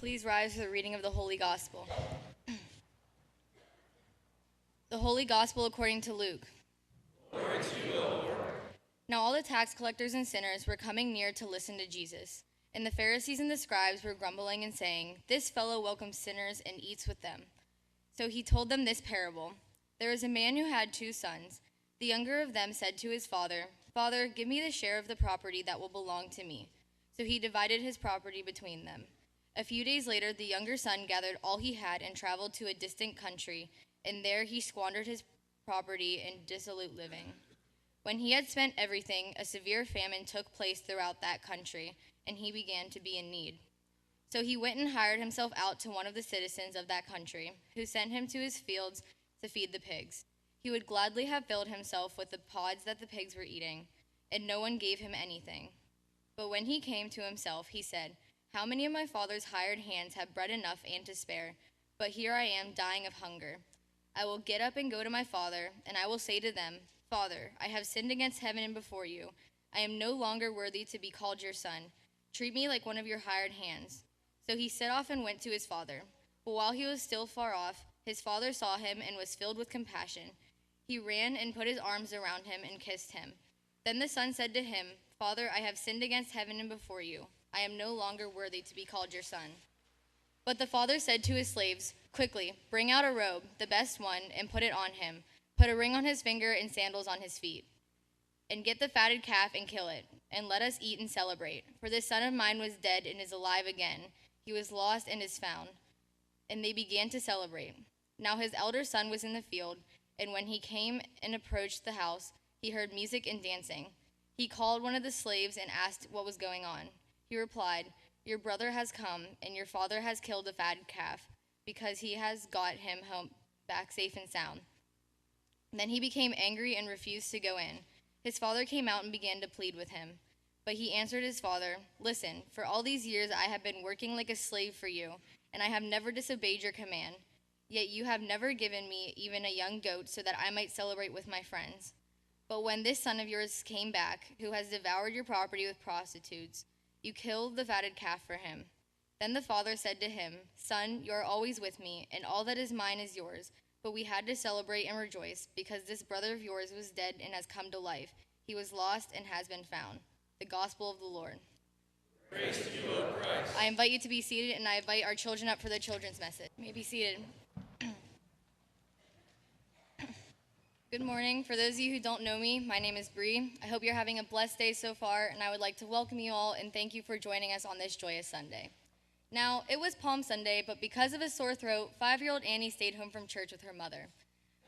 Please rise for the reading of the Holy Gospel. The Holy Gospel according to Luke. Glory to you, O Lord. Now all the tax collectors and sinners were coming near to listen to Jesus. And the Pharisees and the scribes were grumbling and saying, "This fellow welcomes sinners and eats with them." So he told them this parable. There was a man who had 2 sons. The younger of them said to his father, "Father, give me the share of the property that will belong to me." So he divided his property between them. A few days later, the younger son gathered all he had and traveled to a distant country, and there he squandered his property in dissolute living. When he had spent everything, a severe famine took place throughout that country, and he began to be in need. So he went and hired himself out to one of the citizens of that country, who sent him to his fields to feed the pigs. He would gladly have filled himself with the pods that the pigs were eating, and no one gave him anything. But when he came to himself, he said, "How many of my father's hired hands have bread enough and to spare? But here I am dying of hunger. I will get up and go to my father, and I will say to them, 'Father, I have sinned against heaven and before you. I am no longer worthy to be called your son. Treat me like one of your hired hands.' So he set off and went to his father. But while he was still far off, his father saw him and was filled with compassion. He ran and put his arms around him and kissed him. Then the son said to him, 'Father, I have sinned against heaven and before you. I am no longer worthy to be called your son.' But the father said to his slaves, 'Quickly, bring out a robe, the best one, and put it on him. Put a ring on his finger and sandals on his feet. And get the fatted calf and kill it, and let us eat and celebrate. For this son of mine was dead and is alive again. He was lost and is found.' And they began to celebrate. Now his elder son was in the field, and when he came and approached the house, he heard music and dancing. He called one of the slaves and asked what was going on. He replied, 'Your brother has come, and your father has killed the fatted calf, because he has got him home back safe and sound.' Then he became angry and refused to go in. His father came out and began to plead with him. But he answered his father, 'Listen, for all these years I have been working like a slave for you, and I have never disobeyed your command. Yet you have never given me even a young goat so that I might celebrate with my friends. But when this son of yours came back, who has devoured your property with prostitutes, you killed the fatted calf for him.' Then the father said to him, 'Son, you are always with me, and all that is mine is yours. But we had to celebrate and rejoice, because this brother of yours was dead and has come to life. He was lost and has been found.'" The Gospel of the Lord. Praise to you, O Christ. I invite you to be seated, and I invite our children up for the children's message. You may be seated. Good morning. For those of you who don't know me, my name is Bree. I hope you're having a blessed day so far, and I would like to welcome you all and thank you for joining us on this joyous Sunday. Now, it was Palm Sunday, but because of a sore throat, 5-year-old Annie stayed home from church with her mother.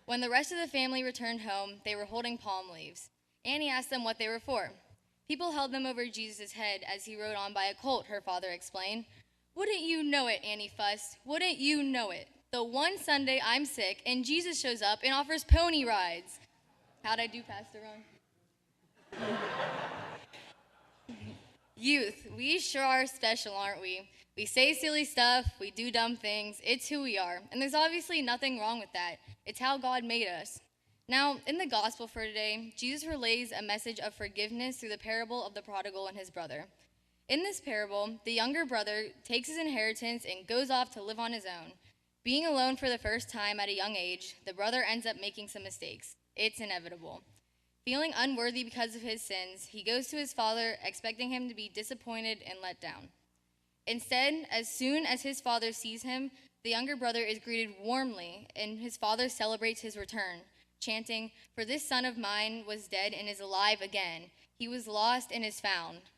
When the rest of the family returned home, they were holding palm leaves. Annie asked them what they were for. "People held them over Jesus' head as he rode on by a colt," her father explained. "Wouldn't you know it," Annie fussed. "Wouldn't you know it? The one Sunday I'm sick and Jesus shows up and offers pony rides." How'd I do, Pastor Ron? Youth, we sure are special, aren't we? We say silly stuff, we do dumb things, it's who we are. And there's obviously nothing wrong with that. It's how God made us. Now, in the gospel for today, Jesus relays a message of forgiveness through the parable of the prodigal and his brother. In this parable, the younger brother takes his inheritance and goes off to live on his own. Being alone for the first time at a young age, the brother ends up making some mistakes. It's inevitable. Feeling unworthy because of his sins, he goes to his father, expecting him to be disappointed and let down. Instead, as soon as his father sees him, the younger brother is greeted warmly, and his father celebrates his return, chanting, "For this son of mine was dead and is alive again. He was lost and is found."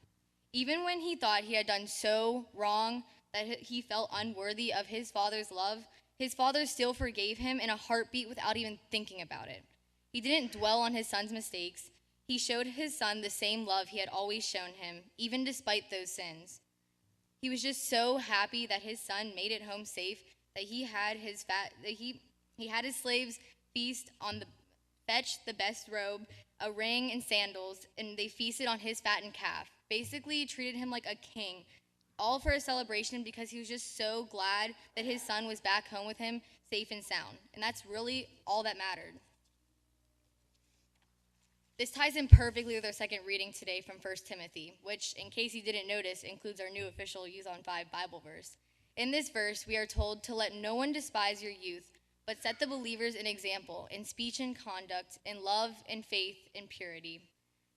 Even when he thought he had done so wrong that he felt unworthy of his father's love, his father still forgave him in a heartbeat without even thinking about it. He didn't dwell on his son's mistakes. He showed his son the same love he had always shown him, even despite those sins. He was just so happy that his son made it home safe that he had his slaves feast on fetch the best robe, a ring and sandals, and they feasted on his fattened calf. Basically treated him like a king, all for a celebration because he was just so glad that his son was back home with him, safe and sound. And that's really all that mattered. This ties in perfectly with our second reading today from 1 Timothy, which, in case you didn't notice, includes our new official Use on 5 Bible verse. In this verse, we are told to let no one despise your youth, but set the believers an example in speech and conduct, in love, in faith, in purity.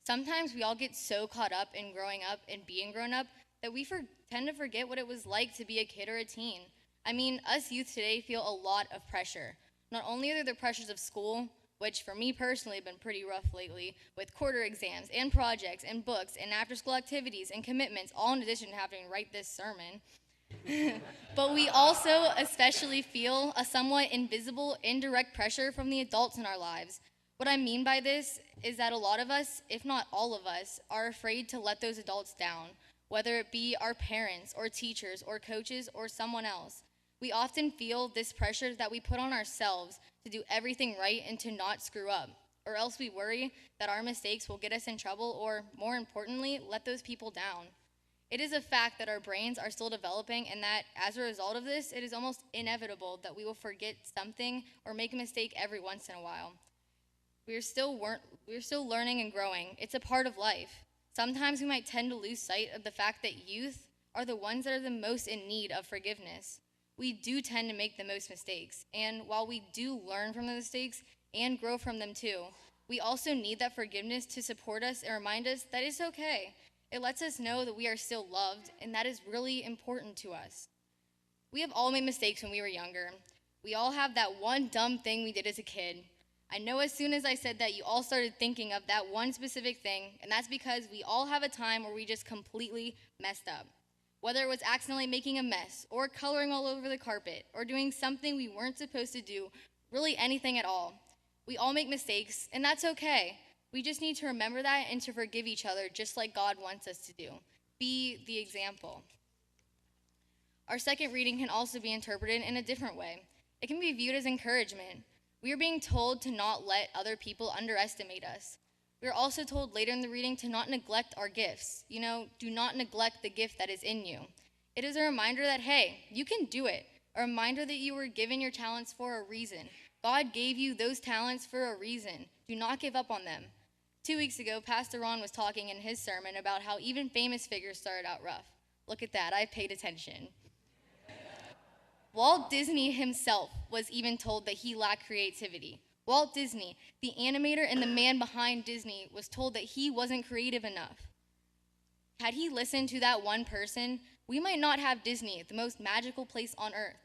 Sometimes we all get so caught up in growing up and being grown up that we tend to forget what it was like to be a kid or a teen. I mean, us youth today feel a lot of pressure. Not only are there the pressures of school, which for me personally have been pretty rough lately, with quarter exams and projects and books and after-school activities and commitments, all in addition to having to write this sermon. But we also especially feel a somewhat invisible, indirect pressure from the adults in our lives. What I mean by this is that a lot of us, if not all of us, are afraid to let those adults down, whether it be our parents or teachers or coaches or someone else. We often feel this pressure that we put on ourselves to do everything right and to not screw up, or else we worry that our mistakes will get us in trouble or, more importantly, let those people down. It is a fact that our brains are still developing and that as a result of this, it is almost inevitable that we will forget something or make a mistake every once in a while. We're still learning and growing. It's a part of life. Sometimes we might tend to lose sight of the fact that youth are the ones that are the most in need of forgiveness. We do tend to make the most mistakes, and while we do learn from the mistakes and grow from them too, we also need that forgiveness to support us and remind us that it's okay. It lets us know that we are still loved, and that is really important to us. We have all made mistakes when we were younger. We all have that one dumb thing we did as a kid. I know as soon as I said that, you all started thinking of that one specific thing, and that's because we all have a time where we just completely messed up. Whether it was accidentally making a mess, or coloring all over the carpet, or doing something we weren't supposed to do, really anything at all. We all make mistakes, and that's okay. We just need to remember that and to forgive each other just like God wants us to do. Be the example. Our second reading can also be interpreted in a different way. It can be viewed as encouragement. We are being told to not let other people underestimate us. We are also told later in the reading to not neglect our gifts. Do not neglect the gift that is in you. It is a reminder that, hey, you can do it. A reminder that you were given your talents for a reason. God gave you those talents for a reason. Do not give up on them. 2 weeks ago, Pastor Ron was talking in his sermon about how even famous figures started out rough. Look at that, I paid attention. Walt Disney himself was even told that he lacked creativity. Walt Disney, the animator and the man behind Disney, was told that he wasn't creative enough. Had he listened to that one person, we might not have Disney, the most magical place on earth.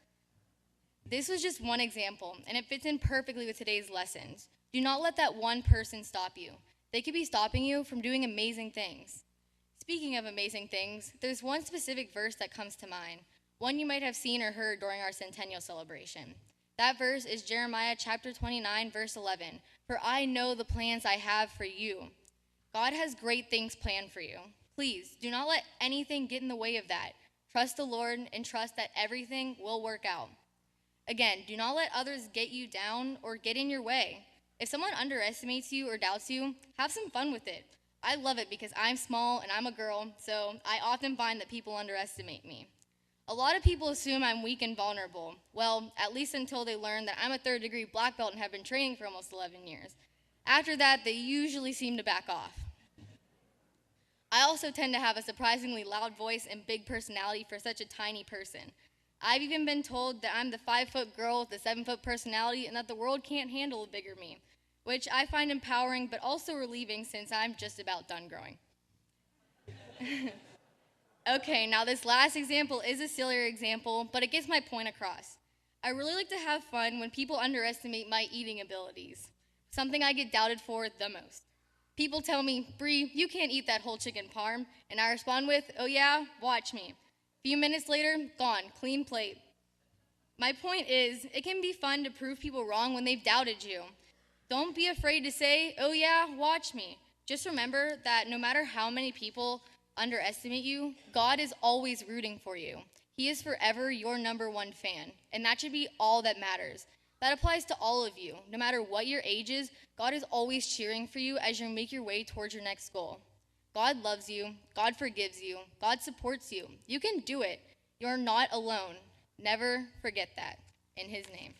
This was just one example, and it fits in perfectly with today's lessons. Do not let that one person stop you. They could be stopping you from doing amazing things. Speaking of amazing things, there's one specific verse that comes to mind, one you might have seen or heard during our centennial celebration. That verse is Jeremiah chapter 29, verse 11. For I know the plans I have for you. God has great things planned for you. Please, do not let anything get in the way of that. Trust the Lord and trust that everything will work out. Again, do not let others get you down or get in your way. If someone underestimates you or doubts you, have some fun with it. I love it because I'm small and I'm a girl, so I often find that people underestimate me. A lot of people assume I'm weak and vulnerable. Well, at least until they learn that I'm a third-degree black belt and have been training for almost 11 years. After that, they usually seem to back off. I also tend to have a surprisingly loud voice and big personality for such a tiny person. I've even been told that I'm the 5-foot girl with a 7-foot personality and that the world can't handle a bigger me, which I find empowering but also relieving since I'm just about done growing. Okay, now this last example is a sillier example, but it gets my point across. I really like to have fun when people underestimate my eating abilities, something I get doubted for the most. People tell me, Bree, you can't eat that whole chicken parm, and I respond with, oh yeah, watch me. A few minutes later, gone, clean plate. My point is, it can be fun to prove people wrong when they've doubted you. Don't be afraid to say, oh yeah, watch me. Just remember that no matter how many people underestimate you, God is always rooting for you. He is forever your number one fan, and that should be all that matters. That applies to all of you. No matter what your age is, God is always cheering for you as you make your way towards your next goal. God loves you. God forgives you. God supports you. You can do it. You're not alone. Never forget that. In his name.